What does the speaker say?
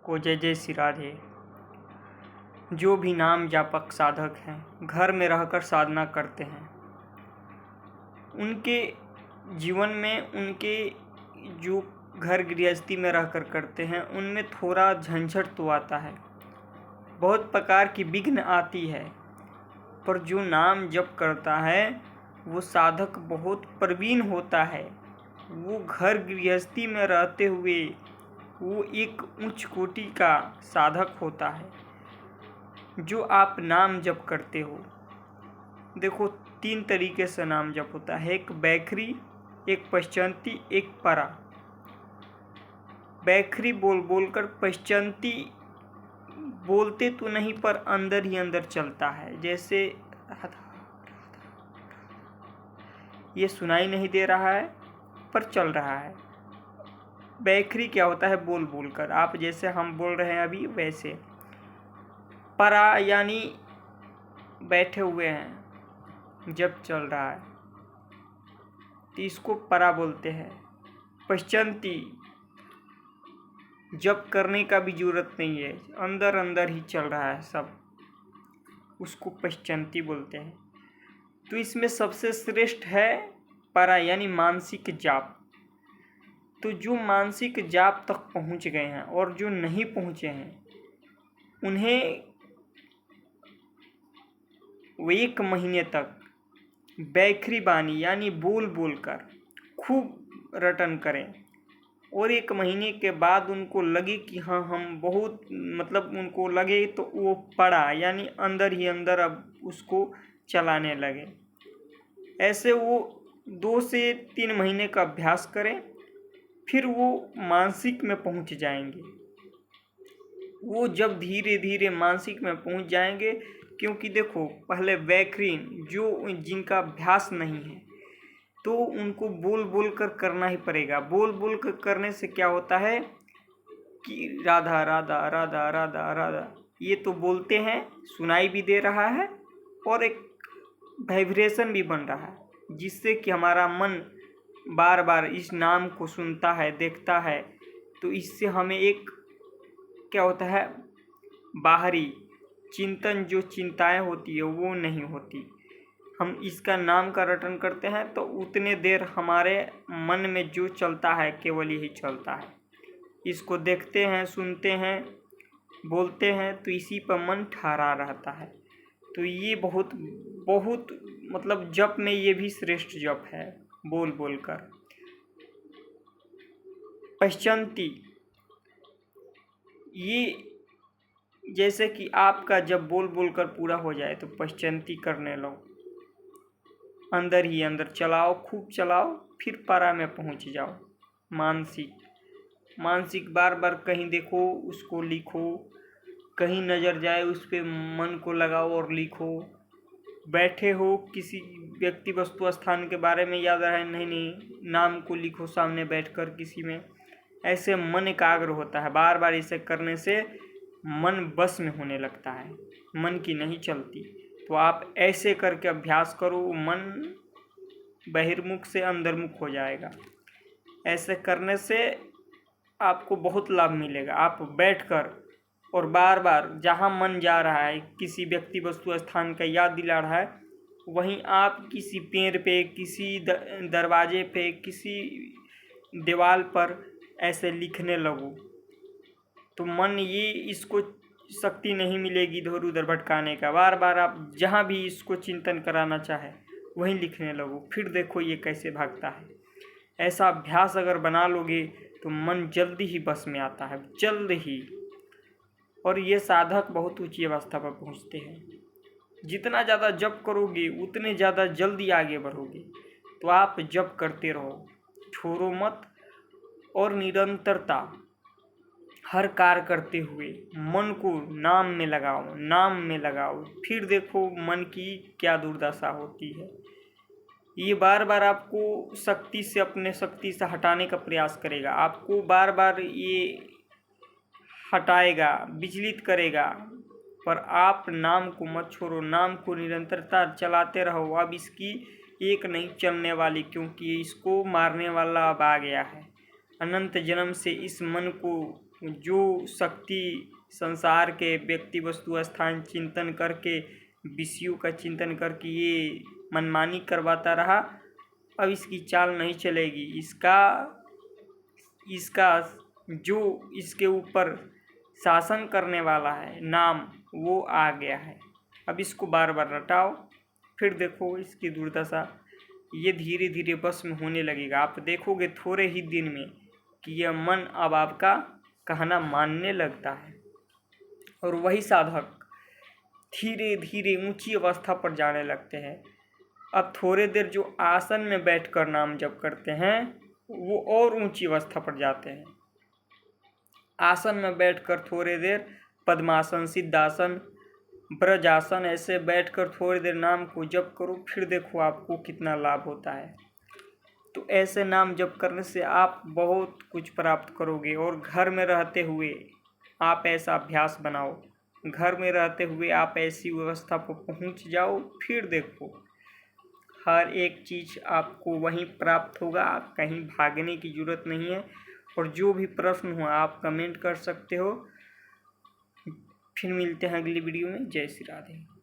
को जय जय श्री राधे। जो भी नाम जापक साधक हैं, घर में रहकर साधना करते हैं, उनके जीवन में उनके जो घर गृहस्थी में रहकर करते हैं उनमें थोड़ा झंझट तो आता है, बहुत प्रकार की विघ्न आती है। पर जो नाम जप करता है वो साधक बहुत प्रवीण होता है। वो घर गृहस्थी में रहते हुए वो एक उच्च कोटि का साधक होता है। जो आप नाम जप करते हो, देखो 3 तरीके से नाम जप होता है, एक बैखरी, एक पश्चंती, एक परा। बैखरी बोल बोलकर पश्चंती बोलते तो नहीं पर अंदर ही अंदर चलता है, जैसे ये सुनाई नहीं दे रहा है पर चल रहा है। बैखरी क्या होता है? बोल बोलकर, आप जैसे हम बोल रहे हैं अभी वैसे। परा यानी बैठे हुए हैं, जब चल रहा है तो इसको परा बोलते हैं। पश्चंती, जब करने का भी जरूरत नहीं है, अंदर अंदर ही चल रहा है सब, उसको पश्चंती बोलते हैं। तो इसमें सबसे श्रेष्ठ है परा यानी मानसिक जाप। तो जो मानसिक जाप तक पहुंच गए हैं और जो नहीं पहुंचे हैं उन्हें वो 1 महीने तक बैखरी बानी यानी बोल बोलकर खूब रटन करें। और 1 महीने के बाद उनको लगे कि हाँ हम बहुत उनको लगे तो वो पड़ा यानी अंदर ही अंदर अब उसको चलाने लगे। ऐसे वो 2 से 3 महीने का अभ्यास करें, फिर वो मानसिक में पहुंच जाएंगे। वो जब धीरे धीरे मानसिक में पहुंच जाएंगे, क्योंकि देखो पहले बैखरीन जो जिनका अभ्यास नहीं है तो उनको बोल बोल कर करना ही पड़ेगा। बोल बोल कर करने से क्या होता है कि राधा राधा राधा राधा राधा ये तो बोलते हैं, सुनाई भी दे रहा है और एक वाइब्रेशन भी बन रहा है, जिससे कि हमारा मन बार बार इस नाम को सुनता है, देखता है। तो इससे हमें एक क्या होता है, बाहरी चिंतन जो चिंताएं होती है वो नहीं होती। हम इसका नाम का रटन करते हैं तो उतने देर हमारे मन में जो चलता है केवल यही चलता है। इसको देखते हैं, सुनते हैं, बोलते हैं तो इसी पर मन ठहरा रहता है। तो ये बहुत बहुत जप में ये भी श्रेष्ठ जप है, बोल बोल कर। पश्चंती, ये जैसे कि आपका जब बोल बोल कर पूरा हो जाए तो पश्चंती करने लो, अंदर ही अंदर चलाओ, खूब चलाओ, फिर परा में पहुंच जाओ। मानसिक बार बार कहीं देखो, उसको लिखो, कहीं नज़र जाए उस पर मन को लगाओ और लिखो। बैठे हो, किसी व्यक्ति वस्तु स्थान के बारे में याद रहे, नहीं नाम को लिखो सामने बैठकर किसी में। ऐसे मन एकाग्र होता है। बार बार इसे करने से मन बस में होने लगता है, मन की नहीं चलती। तो आप ऐसे करके अभ्यास करो, मन बहिर्मुख से अंतर्मुख हो जाएगा। ऐसे करने से आपको बहुत लाभ मिलेगा। आप बैठकर और बार बार जहाँ मन जा रहा है, किसी व्यक्ति वस्तु स्थान का याद दिला रहा है, वहीं आप किसी पेड़ पे, किसी दरवाजे पे, किसी दीवार पर ऐसे लिखने लगो तो मन ये इसको शक्ति नहीं मिलेगी इधर उधर भटकाने का। बार बार आप जहाँ भी इसको चिंतन कराना चाहे वहीं लिखने लगो, फिर देखो ये कैसे भागता है। ऐसा अभ्यास अगर बना लोगे तो मन जल्दी ही बस में आता है, जल्द ही। और ये साधक बहुत ऊंची अवस्था पर पहुंचते हैं। जितना ज़्यादा जप करोगे उतने ज़्यादा जल्दी आगे बढ़ोगे। तो आप जप करते रहो, छोड़ो मत, और निरंतरता हर कार्य करते हुए मन को नाम में लगाओ। फिर देखो मन की क्या दुर्दशा होती है। ये बार बार आपको अपने शक्ति से हटाने का प्रयास करेगा, आपको बार बार ये हटाएगा, विचलित करेगा। पर आप नाम को मत छोड़ो, नाम को निरंतरता चलाते रहो। अब इसकी एक नहीं चलने वाली, क्योंकि इसको मारने वाला अब आ गया है। अनंत जन्म से इस मन को जो शक्ति संसार के व्यक्ति वस्तु स्थान चिंतन करके विषयों का चिंतन करके ये मनमानी करवाता रहा, अब इसकी चाल नहीं चलेगी। इसका जो इसके ऊपर शासन करने वाला है नाम, वो आ गया है। अब इसको बार बार रटाओ, फिर देखो इसकी दुर्दशा ये धीरे धीरे भस्म होने लगेगा। आप देखोगे थोड़े ही दिन में कि यह मन अब आपका कहना मानने लगता है, और वही साधक धीरे धीरे ऊंची अवस्था पर जाने लगते हैं। अब थोड़े देर जो आसन में बैठकर नाम जप करते हैं वो और ऊंची अवस्था पर जाते हैं। आसन में बैठकर थोड़े देर पद्मासन, सिद्धासन, ब्रजासन ऐसे बैठकर थोड़ी देर नाम को जप करो, फिर देखो आपको कितना लाभ होता है। तो ऐसे नाम जप करने से आप बहुत कुछ प्राप्त करोगे। और घर में रहते हुए आप ऐसा अभ्यास बनाओ, घर में रहते हुए आप ऐसी व्यवस्था पर पहुंच जाओ, फिर देखो हर एक चीज़ आपको वहीं प्राप्त होगा। आप कहीं भागने की ज़रूरत नहीं है। और जो भी प्रश्न हो आप कमेंट कर सकते हो। फिर मिलते हैं अगली वीडियो में। जय श्री राधे।